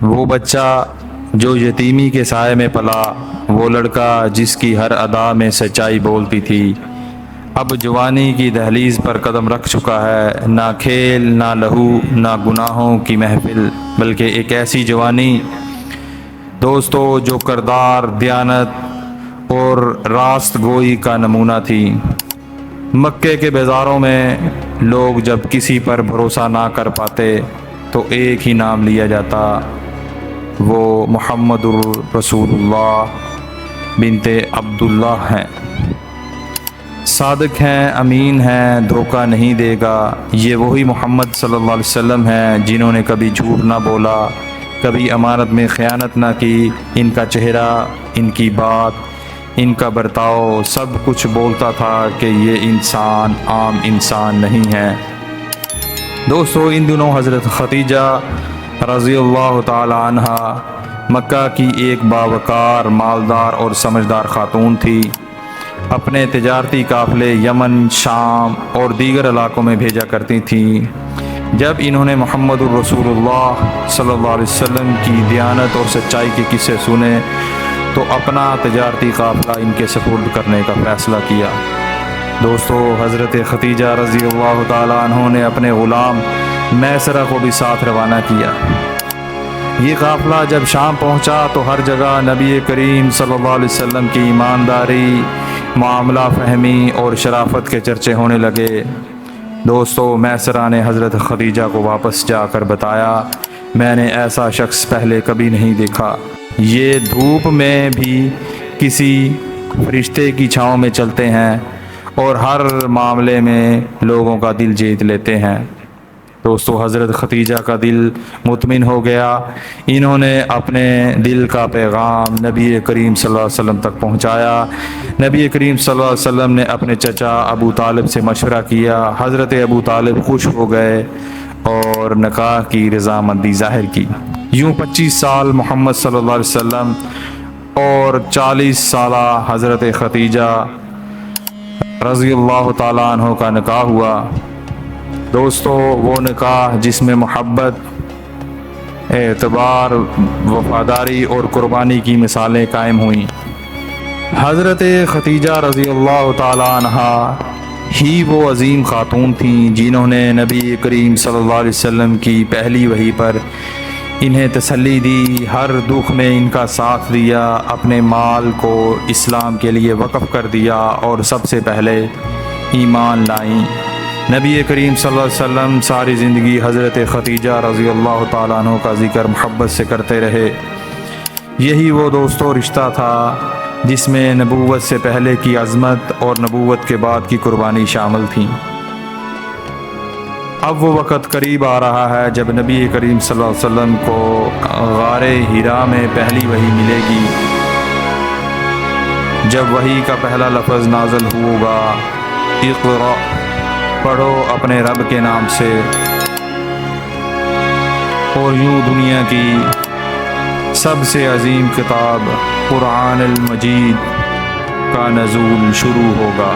وہ بچہ جو یتیمی کے سائے میں پلا، وہ لڑکا جس کی ہر ادا میں سچائی بولتی تھی، اب جوانی کی دہلیز پر قدم رکھ چکا ہے۔ نہ کھیل، نہ لہو، نہ گناہوں کی محفل، بلکہ ایک ایسی جوانی دوستو جو کردار، دیانت اور راست گوئی کا نمونہ تھی۔ مکے کے بازاروں میں لوگ جب کسی پر بھروسہ نہ کر پاتے تو ایک ہی نام لیا جاتا، وہ محمد الرسول اللہ بنت عبداللہ ہیں۔ صادق ہیں، امین ہیں، دھوکہ نہیں دے گا۔ یہ وہی محمد صلی اللہ علیہ وسلم ہیں جنہوں نے کبھی جھوٹ نہ بولا، کبھی امانت میں خیانت نہ کی۔ ان کا چہرہ، ان کی بات، ان کا برتاؤ سب کچھ بولتا تھا کہ یہ انسان عام انسان نہیں ہے۔ دوستو ان دنوں حضرت خدیجہ رضی اللہ تعالی عنہ مکہ کی ایک باوقار، مالدار اور سمجھدار خاتون تھی۔ اپنے تجارتی قافلے یمن، شام اور دیگر علاقوں میں بھیجا کرتی تھیں۔ جب انہوں نے محمد الرسول اللہ صلی اللہ علیہ وسلم کی دیانت اور سچائی کے قصے سنے تو اپنا تجارتی قافلہ ان کے سپرد کرنے کا فیصلہ کیا۔ دوستو حضرت خدیجہ رضی اللہ تعالی عنہ نے اپنے غلام میسرہ کو بھی ساتھ روانہ کیا۔ یہ قافلہ جب شام پہنچا تو ہر جگہ نبی کریم صلی اللہ علیہ وسلم کی ایمانداری، معاملہ فہمی اور شرافت کے چرچے ہونے لگے۔ دوستو میسرہ نے حضرت خدیجہ کو واپس جا کر بتایا، میں نے ایسا شخص پہلے کبھی نہیں دیکھا۔ یہ دھوپ میں بھی کسی فرشتے کی چھاؤں میں چلتے ہیں اور ہر معاملے میں لوگوں کا دل جیت لیتے ہیں۔ دوستو حضرت خدیجہ کا دل مطمئن ہو گیا۔ انہوں نے اپنے دل کا پیغام نبی کریم صلی اللہ علیہ وسلم تک پہنچایا۔ نبی کریم صلی اللہ علیہ وسلم نے اپنے چچا ابو طالب سے مشورہ کیا۔ حضرت ابو طالب خوش ہو گئے اور نکاح کی رضامندی ظاہر کی۔ یوں 25 سال محمد صلی اللہ علیہ وسلم اور 40 سالہ حضرت خدیجہ رضی اللہ تعالیٰ عنہ کا نکاح ہوا۔ دوستو وہ نکاح جس میں محبت، اعتبار، وفاداری اور قربانی کی مثالیں قائم ہوئیں۔ حضرت خدیجہ رضی اللہ تعالیٰ عنہ ہی وہ عظیم خاتون تھیں جنہوں نے نبی کریم صلی اللہ علیہ وسلم کی پہلی وحی پر انہیں تسلی دی، ہر دکھ میں ان کا ساتھ دیا، اپنے مال کو اسلام کے لیے وقف کر دیا اور سب سے پہلے ایمان لائیں۔ نبی کریم صلی اللہ علیہ وسلم ساری زندگی حضرت خدیجہ رضی اللہ تعالیٰ عنہ کا ذکر محبت سے کرتے رہے۔ یہی وہ دوستو رشتہ تھا جس میں نبوت سے پہلے کی عظمت اور نبوت کے بعد کی قربانی شامل تھیں۔ اب وہ وقت قریب آ رہا ہے جب نبی کریم صلی اللہ علیہ وسلم کو غار حرا میں پہلی وحی ملے گی، جب وحی کا پہلا لفظ نازل ہوگا، اقرأ، پڑھو اپنے رب کے نام سے، اور یوں دنیا کی سب سے عظیم کتاب قرآن المجید کا نزول شروع ہوگا۔